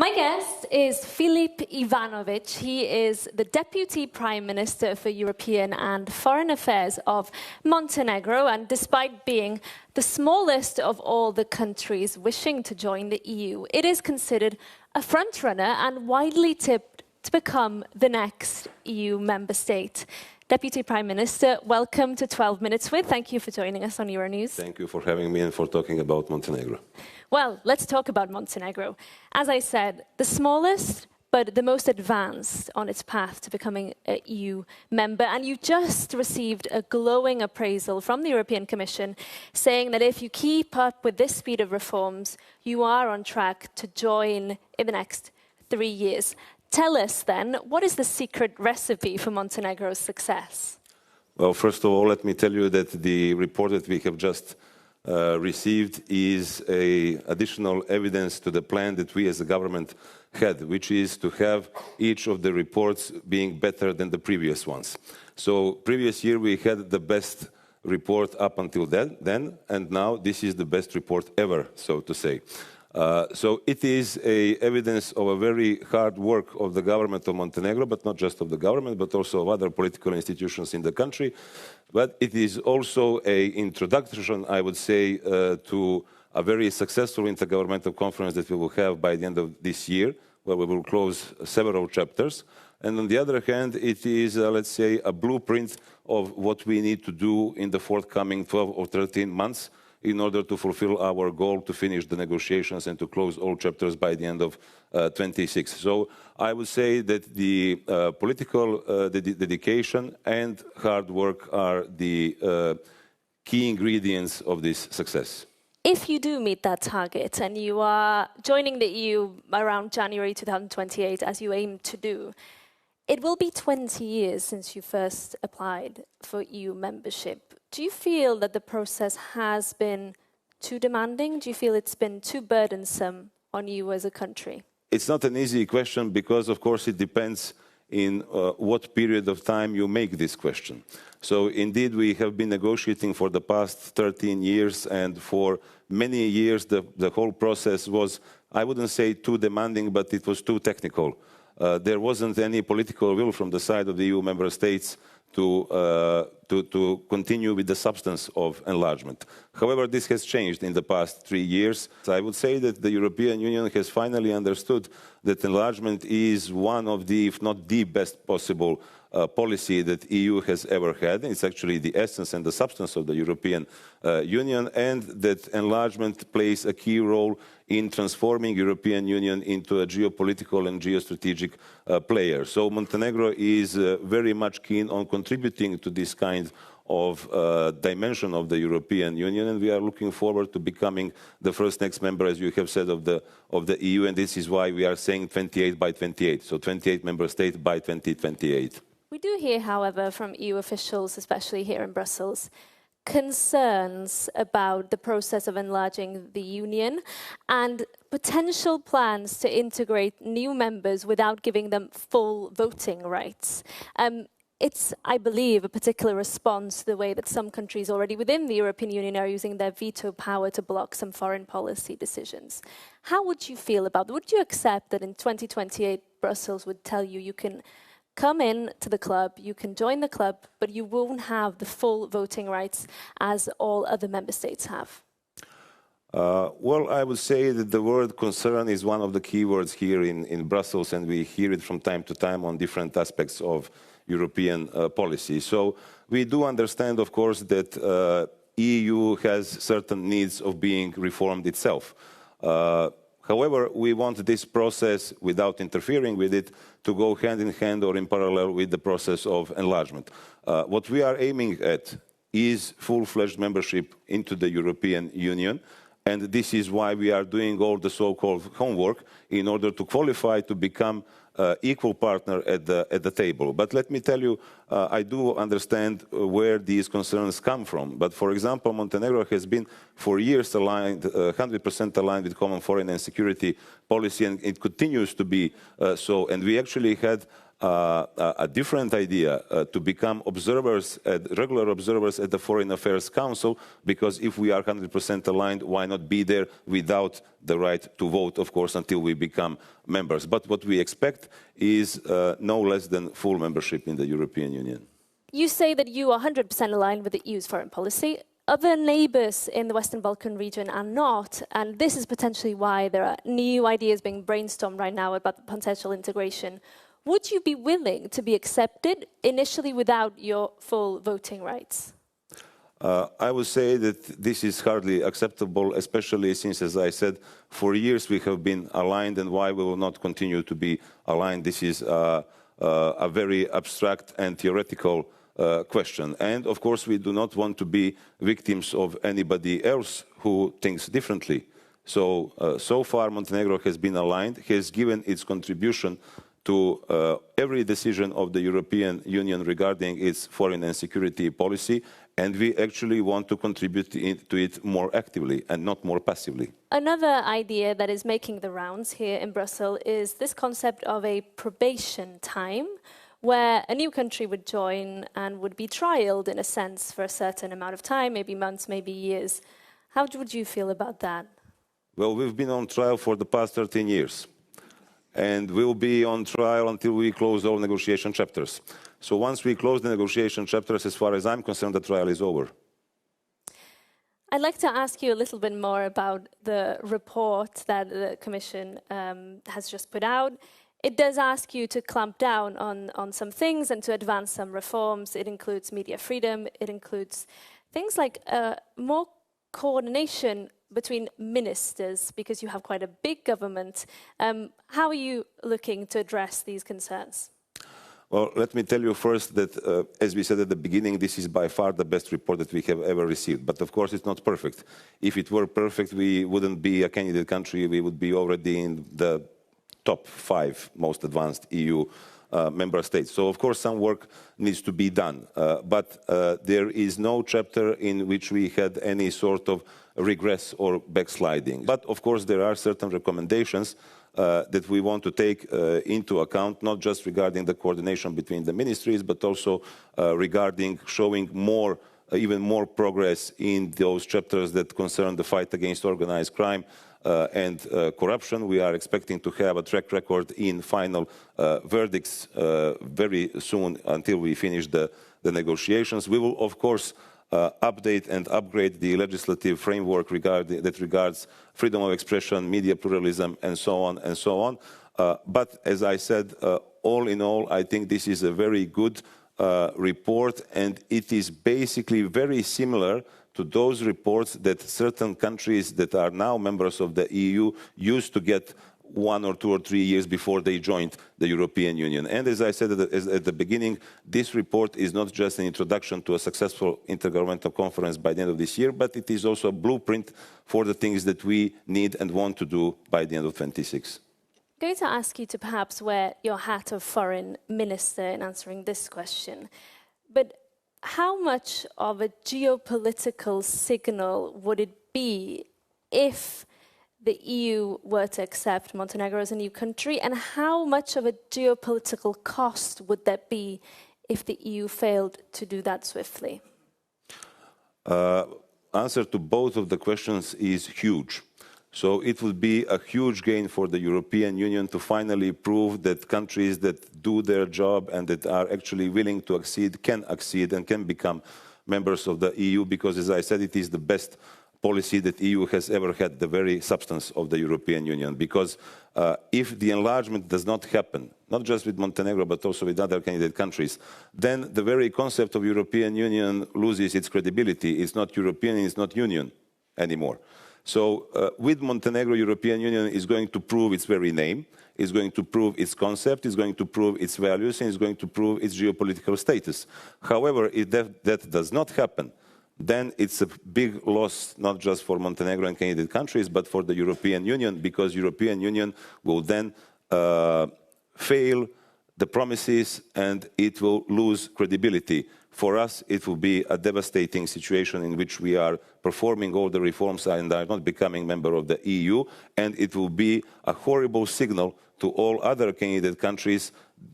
My guest is Filip Ivanovic. He is the Deputy Prime Minister for European and Foreign Affairs of Montenegro, and despite being the smallest of all the countries wishing to join the EU, it is considered a frontrunner and widely tipped to become the next EU member state. Deputy Prime Minister, welcome to 12 Minutes With. Thank you for joining us on Euronews. Thank you for having me and for talking about Montenegro. Well, let's talk about Montenegro. As I said, the smallest but the most advanced on its path to becoming an EU member. And you just received a glowing appraisal from the European Commission saying that if you keep up with this speed of reforms, you are on track to join in the next 3 years. Tell us then, what is the secret recipe for Montenegro's success? Well, first of all, let me tell you that the report that we have just received is additional evidence to the plan that we as a government had, which is to have each of the reports being better than the previous ones. So previous year we had the best report up until then, and now this is the best report ever, so to say. So it is evidence of a very hard work of the government of Montenegro, but not just of the government, but also of other political institutions in the country. But it is also an introduction, I would say, to a very successful intergovernmental conference that we will have by the end of this year, where we will close several chapters. And on the other hand, it is, let's say, a blueprint of what we need to do in the forthcoming 12 or 13 months in order to fulfill our goal to finish the negotiations and to close all chapters by the end of 26. So I would say that the political dedication and hard work are the key ingredients of this success. If you do meet that target and you are joining the EU around January 2028, as you aim to do, it will be 20 years since you first applied for EU membership. Do you feel that the process has been too demanding? Do you feel it's been too burdensome on you as a country? It's not an easy question because, of course, it depends in what period of time you make this question. So, indeed, we have been negotiating for the past 13 years, and for many years the whole process was, I wouldn't say too demanding, but it was too technical. There wasn't any political will from the side of the EU member states to continue with the substance of enlargement. However, this has changed in the past 3 years. I would say that the European Union has finally understood that enlargement is one of the, if not the best possible policy that the EU has ever had. It's actually the essence and the substance of the European Union, and that enlargement plays a key role in transforming European Union into a geopolitical and geostrategic player. So Montenegro is very much keen on contributing to this kind of dimension of the European Union, and we are looking forward to becoming the first next member, as you have said, of the EU, and this is why we are saying 28 by 28, so 28 member states by 2028. We do hear, however, from EU officials, especially here in Brussels, concerns about the process of enlarging the Union and potential plans to integrate new members without giving them full voting rights. It's, I believe, a particular response to the way that some countries already within the European Union are using their veto power to block some foreign policy decisions. How would you feel about that? Would you accept that in 2028 Brussels would tell you you can come in to the club, you can join the club, but you won't have the full voting rights as all other member states have? Well, I would say that the word concern is one of the key words here in Brussels, and we hear it from time to time on different aspects of European policy. So we do understand, of course, that EU has certain needs of being reformed itself. However, we want this process, without interfering with it, to go hand in hand or in parallel with the process of enlargement. What we are aiming at is full-fledged membership into the European Union, and this is why we are doing all the so-called homework in order to qualify to become equal partner at the table. But let me tell you, I do understand where these concerns come from. But for example, Montenegro has been for years aligned, 100% aligned with common foreign and security policy, and it continues to be so. And we actually had a different idea to become observers, regular observers at the Foreign Affairs Council, because if we are 100% aligned, why not be there without the right to vote, of course, until we become members. But what we expect is no less than full membership in the European Union. You say that you are 100% aligned with the EU's foreign policy. Other neighbours in the Western Balkan region are not, and this is potentially why there are new ideas being brainstormed right now about the potential integration. Would you be willing to be accepted initially without your full voting rights? I would say that this is hardly acceptable, especially since, as I said, for years we have been aligned, and why we will not continue to be aligned. This is a very abstract and theoretical question. And of course, we do not want to be victims of anybody else who thinks differently. So far, Montenegro has been aligned, has given its contribution to every decision of the European Union regarding its foreign and security policy, and we actually want to contribute to it more actively and not more passively. Another idea that is making the rounds here in Brussels is this concept of a probation time, where a new country would join and would be trialed, in a sense, for a certain amount of time, maybe months, maybe years. How would you feel about that? Well, we've been on trial for the past 13 years. And we'll be on trial until we close all negotiation chapters. So once we close the negotiation chapters, as far as I'm concerned, the trial is over. I'd like to ask you a little bit more about the report that the Commission has just put out. It does ask you to clamp down on some things and to advance some reforms. It includes media freedom. It includes things like more coordination between ministers, because you have quite a big government. How are you looking to address these concerns? Well, let me tell you first that, as we said at the beginning, this is by far the best report that we have ever received. But of course, it's not perfect. If it were perfect, we wouldn't be a candidate country. We would be already in the top 5 most advanced EU member states. So, of course, some work needs to be done. But there is no chapter in which we had any sort of regress or backsliding. But, of course, there are certain recommendations that we want to take into account, not just regarding the coordination between the ministries, but also regarding showing more, even more progress in those chapters that concern the fight against organized crime and corruption. We are expecting to have a track record in final verdicts very soon until we finish the negotiations. We will, of course, update and upgrade the legislative framework that regards freedom of expression, media pluralism, and so on and so on. But as I said, all in all, I think this is a very good report, and it is basically very similar to those reports that certain countries that are now members of the EU used to get 1 or 2 or 3 years before they joined the European Union. And as I said at the beginning, this report is not just an introduction to a successful intergovernmental conference by the end of this year, but it is also a blueprint for the things that we need and want to do by the end of 26. I'm going to ask you to perhaps wear your hat of foreign minister in answering this question. But how much of a geopolitical signal would it be if the EU were to accept Montenegro as a new country, and how much of a geopolitical cost would that be if the EU failed to do that swiftly? Answer to both of the questions is huge. So it would be a huge gain for the European Union to finally prove that countries that do their job and that are actually willing to accede and can become members of the EU, because, as I said, it is the best policy that the EU has ever had, the very substance of the European Union. Because if the enlargement does not happen, not just with Montenegro, but also with other candidate countries, then the very concept of European Union loses its credibility. It's not European, it's not Union anymore. So with Montenegro, European Union is going to prove its very name, is going to prove its concept, is going to prove its values, and is going to prove its geopolitical status. However, if that does not happen, then it's a big loss, not just for Montenegro and candidate countries, but for the European Union, because European Union will then fail the promises and it will lose credibility. For us, it will be a devastating situation in which we are performing all the reforms and are not becoming member of the EU, and it will be a horrible signal to all other candidate countries,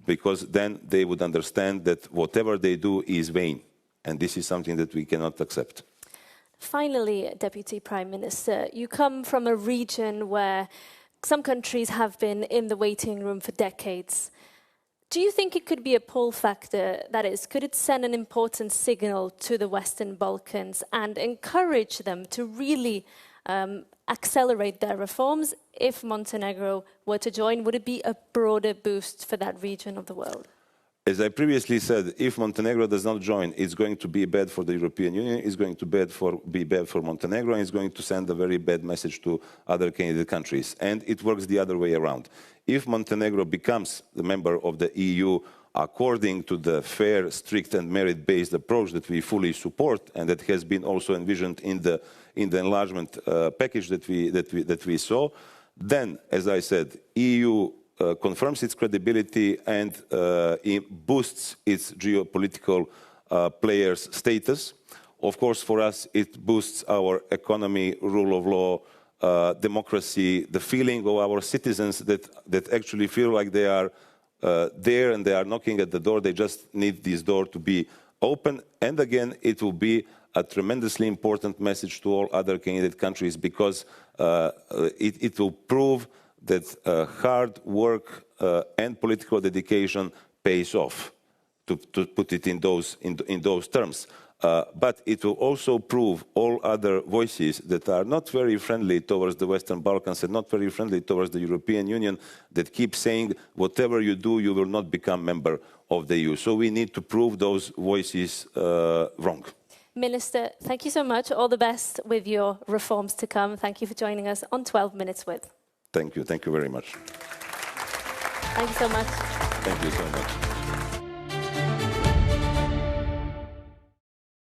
because then they would understand that whatever they do is vain. And this is something that we cannot accept. Finally, Deputy Prime Minister, you come from a region where some countries have been in the waiting room for decades. Do you think it could be a pull factor? That is, could it send an important signal to the Western Balkans and encourage them to really accelerate their reforms? If Montenegro were to join, would it be a broader boost for that region of the world? As I previously said, if Montenegro does not join, it's going to be bad for the European Union, it's going to be bad for Montenegro, and it's going to send a very bad message to other candidate countries. And it works the other way around. If Montenegro becomes the member of the EU according to the fair, strict, and merit-based approach that we fully support, and that has been also envisioned in the enlargement package that we saw, then, as I said, EU confirms its credibility and it boosts its geopolitical players' status. Of course, for us, it boosts our economy, rule of law, democracy, the feeling of our citizens that actually feel like they are there and they are knocking at the door. They just need this door to be open. And again, it will be a tremendously important message to all other candidate countries, because it will prove that hard work and political dedication pays off, to put it in those terms. But it will also prove all other voices that are not very friendly towards the Western Balkans and not very friendly towards the European Union, that keep saying, whatever you do, you will not become member of the EU. So we need to prove those voices wrong. Minister, thank you so much. All the best with your reforms to come. Thank you for joining us on 12 Minutes With. Thank you very much. Thank you so much. Thank you so much.